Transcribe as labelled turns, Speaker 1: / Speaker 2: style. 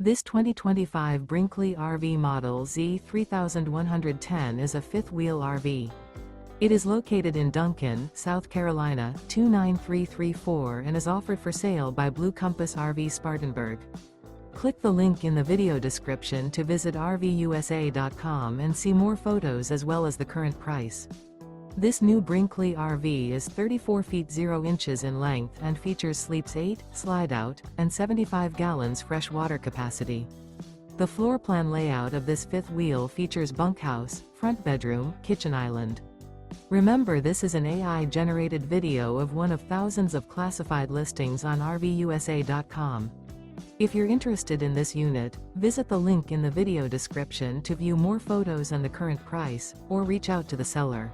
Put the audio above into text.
Speaker 1: This 2025 Brinkley RV Model Z 3110 is a fifth-wheel RV. It is located in Duncan, South Carolina, 29334 and is offered for sale by Blue Compass RV Spartanburg. Click the link in the video description to visit RVUSA.com and see more photos as well as the current price. This new Brinkley RV is 34 feet 0 inches in length and features sleeps 8, Slideout, and 75 gallons fresh water capacity. The floor plan layout of this fifth wheel features bunkhouse, front bedroom, kitchen island. Remember, this is an AI-generated video of one of thousands of classified listings on RVUSA.com. If you're interested in this unit, visit the link in the video description to view more photos and the current price, or reach out to the seller.